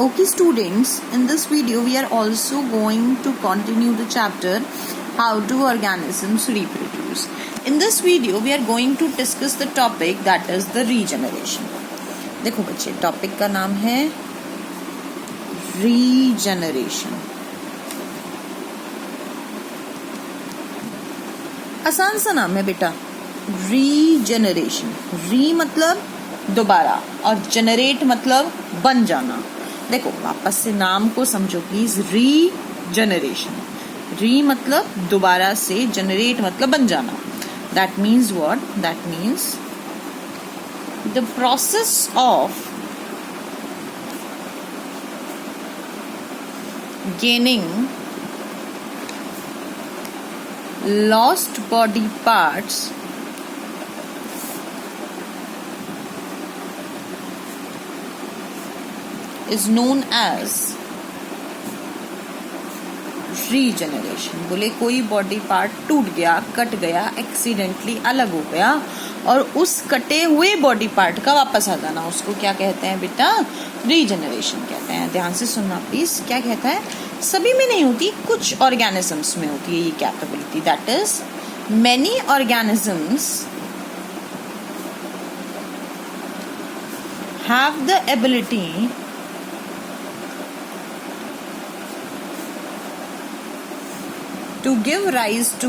Okay students, in this video we are also going to continue the chapter how do organisms reproduce. In this video we are going to discuss the topic that is the regeneration. देखो बच्चे, topic का नाम है regeneration. आसान सा नाम है बेटा, रीजनरेशन. री मतलब दोबारा और जनरेट मतलब बन जाना. देखो वापस से नाम को समझो प्लीज. रीजनरेशन, री मतलब दोबारा से, जनरेट मतलब बन जाना. That means what? That means the process of gaining lost body parts is known as regeneration. बोले कोई बॉडी पार्ट टूट गया, कट गया, एक्सीडेंटली अलग हो गया और उस कटे हुए बॉडी पार्ट का वापस आ जाना, उसको क्या कहते हैं बेटा? रीजनरेशन कहते हैं. ध्यान से सुनना प्लीज. क्या कहता है? सभी में नहीं होती, कुछ ऑर्गेनिजम्स में होती है ये capability. That is many organisms have the ability to give rise to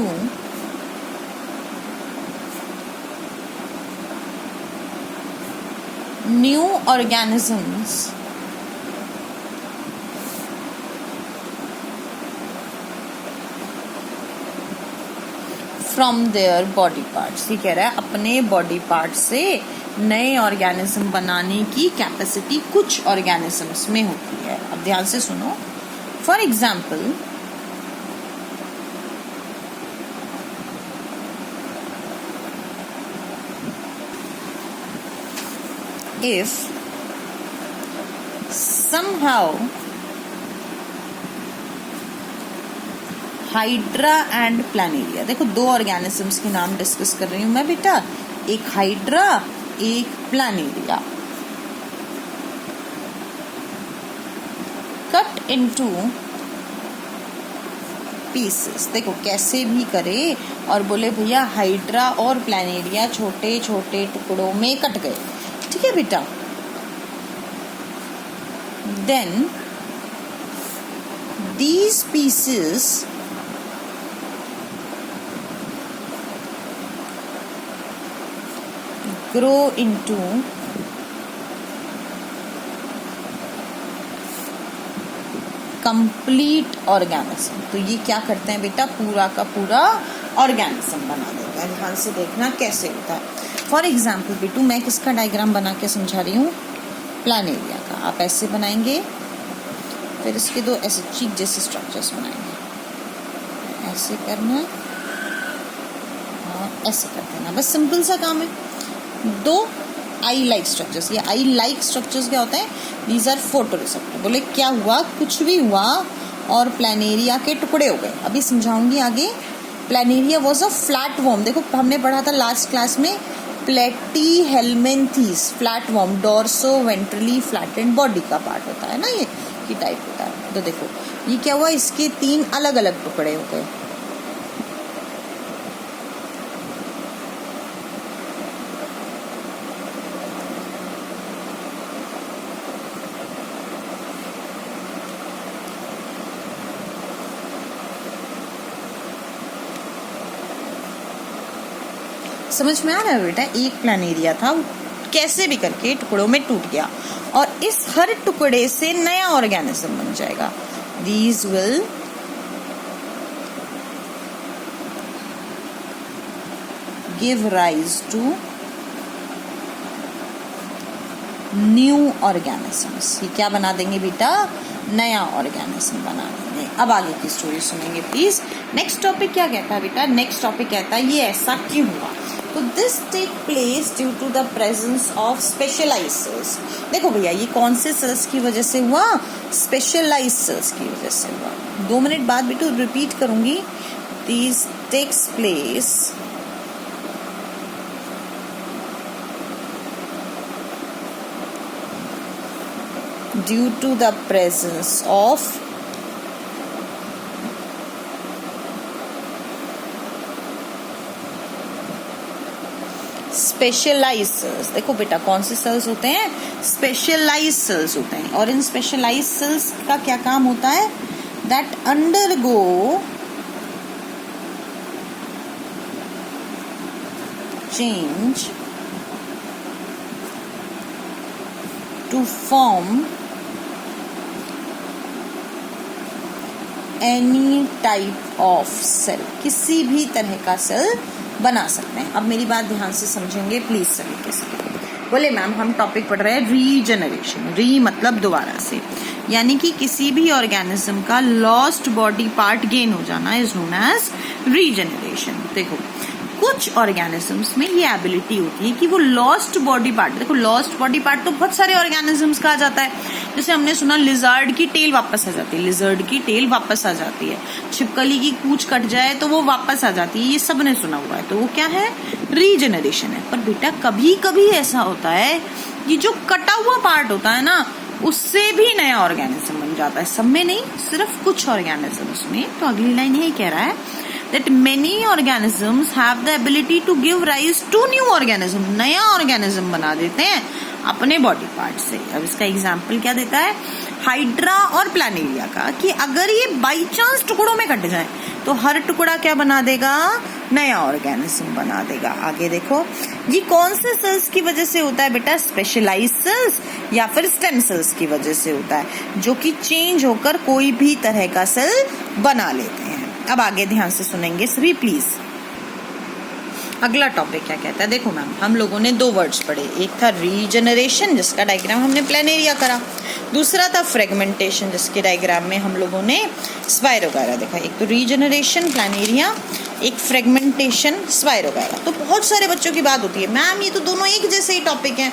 new organisms from their body parts. ये कह रहा है अपने बॉडी पार्ट से नए ऑर्गेनिज्म बनाने की कैपेसिटी कुछ ऑर्गेनिजम्स में होती है. अब ध्यान से सुनो. For example, if somehow hydra and Planaria, देखो दो ऑर्गेनिजम्स के नाम डिस्कस कर रही हूं मैं बेटा. एक हाइड्रा, एक प्लानेरिया. Cut into pieces. देखो कैसे भी करे और बोले भैया हाइड्रा और प्लानेरिया छोटे छोटे टुकड़ों में कट गए. ठीक है बेटा. Then these pieces grow into complete organism. तो ये क्या करते हैं बेटा? पूरा का पूरा ऑर्गेनिज्म बना देते हैं. ध्यान से देखना कैसे होता है. फॉर एग्जाम्पल बेटू, मैं किसका डायग्राम बना के समझा रही हूँ? प्लानेरिया का. आप ऐसे बनाएंगे, फिर इसके दो ऐसे चीक जैसे स्ट्रक्चर्स बनाएंगे. ऐसे करना और ऐसे कर देना. बस सिंपल सा काम है. दो आई लाइक स्ट्रक्चर्स. ये आई लाइक स्ट्रक्चर्स क्या होते हैं? These are photoreceptor. बोले क्या हुआ? कुछ भी हुआ और प्लानेरिया के टुकड़े हो गए. अभी समझाऊंगी आगे. Planaria was a flat warm. देखो हमने पढ़ा था लास्ट क्लास में Platyhelminthes. Flat warm dorso ventrally flattened body का पार्ट होता है ना, ये की टाइप होता है. तो देखो ये क्या हुआ? इसके तीन अलग अलग टुकड़े हो गए. समझ में आ रहा है बेटा? एक प्लानेरिया था, कैसे भी करके टुकड़ों में टूट गया और इस हर टुकड़े से नया ऑर्गेनिज्म बन जाएगा. These will give rise to new organisms. ये क्या बना देंगे बेटा? नया ऑर्गेनिज्म बना देंगे. अब आगे की स्टोरी सुनेंगे प्लीज. नेक्स्ट टॉपिक क्या कहता है बेटा? नेक्स्ट टॉपिक कहता है ये ऐसा क्यों हुआ. तो this take place due to the presence of specialised cells. देखो भैया ये कौन से सेल्स की वजह से हुआ? स्पेशलाइज्ड सेल्स की वजह से हुआ. 2 मिनट बाद बेटू रिपीट करूंगी. This takes place due to the presence of specialised cells. देखो बेटा कौन से सेल्स होते हैं, स्पेशलाइज्ड सेल्स होते हैं, और इन स्पेशलाइज्ड सेल्स का क्या काम होता है, that undergo change to form any type of cell, किसी भी तरह का सेल बना सकते हैं। अब मेरी बात ध्यान से समझेंगे प्लीज सभी के सभी। बोले मैम हम टॉपिक पढ़ रहे हैं रीजनरेशन, री मतलब दोबारा से, यानी कि किसी भी ऑर्गेनिज्म का लॉस्ट बॉडी पार्ट गेन हो जाना इज नोन एज रीजनरेशन। देखो कुछ ऑर्गेनिजम्स में ये एबिलिटी होती है कि वो लॉस्ट बॉडी पार्ट, देखो लॉस्ट बॉडी पार्ट तो बहुत सारे ऑर्गेनिजम्स का आ जाता है, जैसे हमने सुना लिजर्ड की टेल वापस आ जाती है, लिजर्ड की टेल वापस आ जाती है, छिपकली की पूंछ कट जाए तो वो वापस आ जाती है, ये सब ने सुना हुआ है, तो वो क्या है, रीजनरेशन है। पर बेटा कभी कभी ऐसा होता है कि जो कटा हुआ पार्ट होता है ना, उससे भी नया ऑर्गेनिज्म बन जाता है, सब में नहीं, सिर्फ कुछ ऑर्गेनिजम्स में। तो अगली लाइन यही कह रहा है that many organisms have the ability to give rise to new organism, नया ऑर्गेनिज्म बना देते हैं अपने बॉडी पार्ट से। अब इसका एग्जाम्पल क्या देता है, हाइड्रा और प्लानेरिया का, कि अगर ये बाई चांस टुकड़ों में कट जाए तो हर टुकड़ा क्या बना देगा, नया ऑर्गेनिज्म बना देगा। आगे देखो ये कौन से सेल्स की वजह से होता है बेटा, स्पेशलाइज्ड सेल्स या फिर स्टेम सेल्स की वजह से होता है, जो कि चेंज होकर कोई भी तरह का सेल बना लेते हैं। अब आगे ध्यान से सुनेंगे सभी प्लीज। अगला टॉपिक क्या कहता है, देखो मैम हम लोगों ने दो वर्ड्स पढ़े, एक था रीजनरेशन जिसका डायग्राम हमने प्लेनेरिया करा, दूसरा था फ्रेगमेंटेशन जिसके डायग्राम में हम लोगों ने स्पाइरोगायरा देखा। एक तो रीजनरेशन प्लेनेरिया, एक फ्रेगमेंटेशन स्पाइरोगायरा। तो बहुत सारे बच्चों की बात होती है मैम ये तो दोनों एक जैसे ही टॉपिक हैं,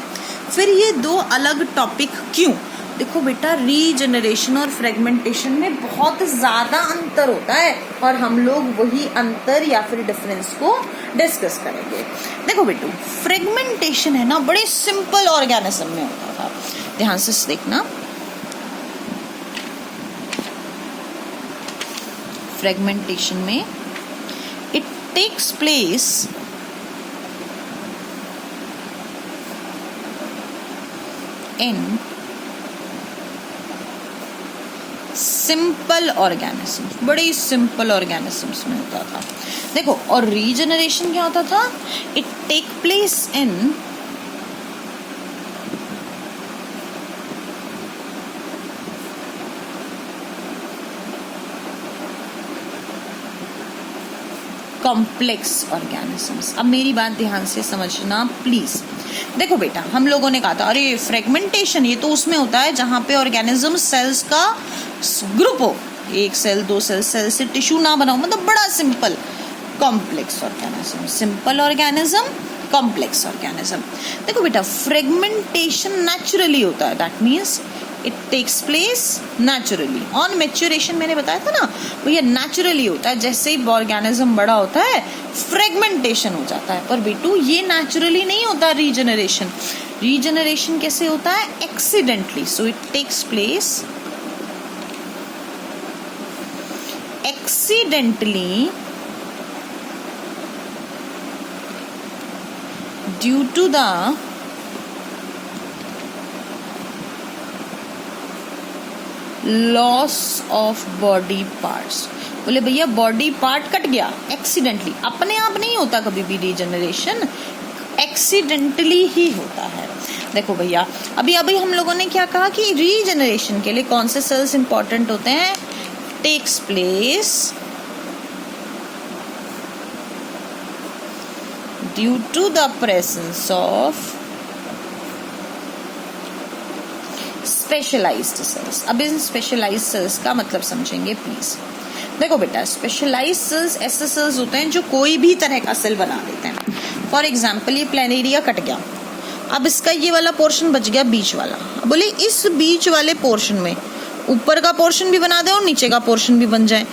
फिर ये दो अलग टॉपिक क्यों। देखो बेटा रीजनरेशन और फ्रेगमेंटेशन में बहुत ज्यादा अंतर होता है, और हम लोग वही अंतर या फिर डिफरेंस को डिस्कस करेंगे। देखो बेटू फ्रेगमेंटेशन है ना, बड़े सिंपल ऑर्गेनिज्म में होता था, ध्यान से देखना। फ्रेगमेंटेशन में it takes place in simple organisms, बड़े ही सिंपल ऑर्गेनिजम्स में होता था। देखो और रीजनरेशन क्या होता था, it take place in complex organisms. अब मेरी बात ध्यान से समझना प्लीज। देखो बेटा हम लोगों ने कहा था अरे फ्रेगमेंटेशन ये तो उसमें होता है जहां पे ऑर्गेनिज्म सेल्स का ग्रुप हो, एक सेल दो सेल, सेल से टिश्यू ना बनाओ, मतलब बड़ा simple. Complex organism, simple organism, complex organism. देखो बेटा फ्रेगमेंटेशन नेचुरली होता है, that means it takes place naturally on maturation. मैंने बताया था ना भैया नेचुरली होता है, जैसे ही ऑर्गेनिज्म बड़ा होता है फ्रेगमेंटेशन हो जाता है। पर बेटू ये नेचुरली नहीं होता रीजनरेशन। रीजनरेशन कैसे होता है, accidentally. So it takes place accidentally due to the loss of body parts. बोले भैया बॉडी पार्ट कट गया एक्सीडेंटली, अपने आप नहीं होता कभी भी रीजनरेशन, एक्सीडेंटली ही होता है। देखो भैया अभी हम लोगों ने क्या कहा कि रीजनरेशन के लिए कौन से सेल्स इंपॉर्टेंट होते हैं, takes place due to the presence of specialised cells. अब इन स्पेशलाइज्ड सेल्स का मतलब समझेंगे प्लीज। देखो बेटा स्पेशलाइज्ड सेल्स ऐसे सेल्स होते हैं जो कोई भी तरह का सेल बना देते हैं। फॉर एग्जाम्पल ये प्लेनेरिया कट गया, अब इसका ये वाला पोर्शन बच गया बीच वाला, बोले इस बीच वाले पोर्शन में ऊपर का पोर्शन भी बना दे और नीचे का पोर्शन भी बन जाए,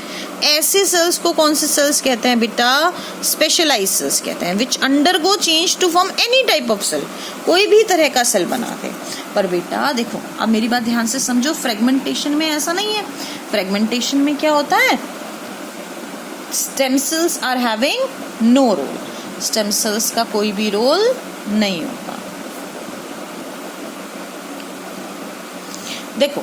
ऐसे सेल्स को कौन से सेल्स कहते हैं बेटा? स्पेशलाइज्ड सेल्स कहते हैं, which undergo change to form any type of cell, कोई भी तरह का सेल बनाते। पर बेटा देखो, अब मेरी बात ध्यान से समझो, फ्रेगमेंटेशन में ऐसा नहीं है। फ्रेगमेंटेशन में क्या होता है? Stem cells are having no role, stem cells का कोई भी रोल नहीं होता। देखो,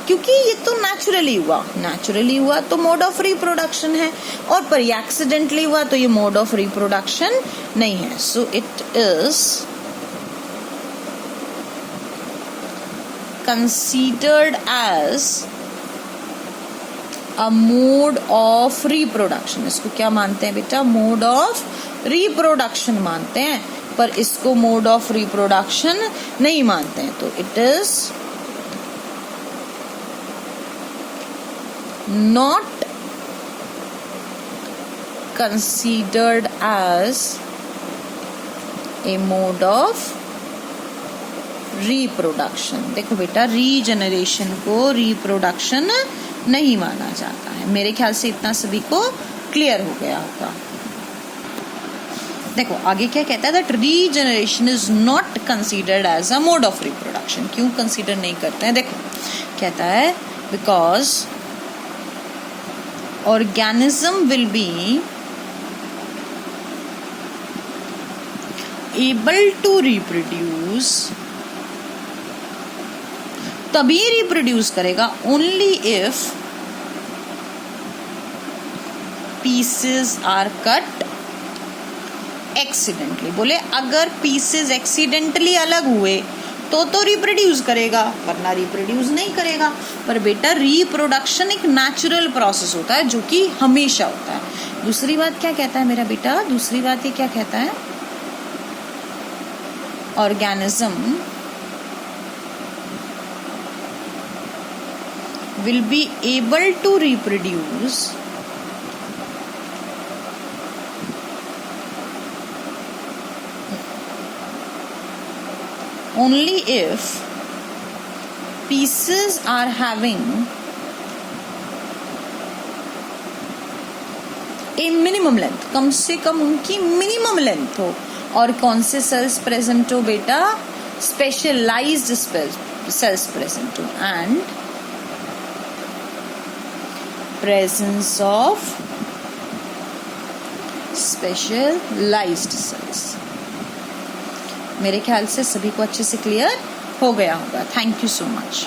क्योंकि ये तो नेचुरली हुआ तो मोड ऑफ रिप्रोडक्शन है, और पर ये एक्सीडेंटली हुआ तो ये मोड ऑफ रिप्रोडक्शन नहीं है। So it is considered as a mode of reproduction. इसको क्या मानते हैं बेटा? मोड ऑफ रिप्रोडक्शन मानते हैं, पर इसको मोड ऑफ रिप्रोडक्शन नहीं मानते हैं। तो it is not considered as a mode of reproduction। देखो बेटा, रीजनरेशन को रिप्रोडक्शन नहीं माना जाता है। मेरे ख्याल से इतना सभी को क्लियर हो गया होगा। देखो आगे क्या कहता है, that regeneration is not considered as a mode of reproduction. क्यों कंसीडर नहीं करते हैं? देखो कहता है, because organism will be able to reproduce, तभी रिप्रोड्यूस करेगा only if pieces are cut accidentally। बोले अगर पीसेस एक्सीडेंटली अलग हुए तो रिप्रोड्यूस करेगा, वरना रिप्रोड्यूस नहीं करेगा। पर बेटा रिप्रोडक्शन एक नेचुरल प्रोसेस होता है जो कि हमेशा होता है। दूसरी बात क्या कहता है मेरा बेटा? दूसरी बात ये क्या कहता है? Organism will be able to reproduce only if pieces are having a minimum length, कम से कम उनकी मिनिमम लेंथ हो। और कौन से सेल्स प्रेजेंट हो बेटा? स्पेशलाइज्ड सेल्स प्रेजेंट हो, and presence of specialised cells. मेरे ख्याल से सभी को अच्छे से क्लियर हो गया होगा। Thank you so much.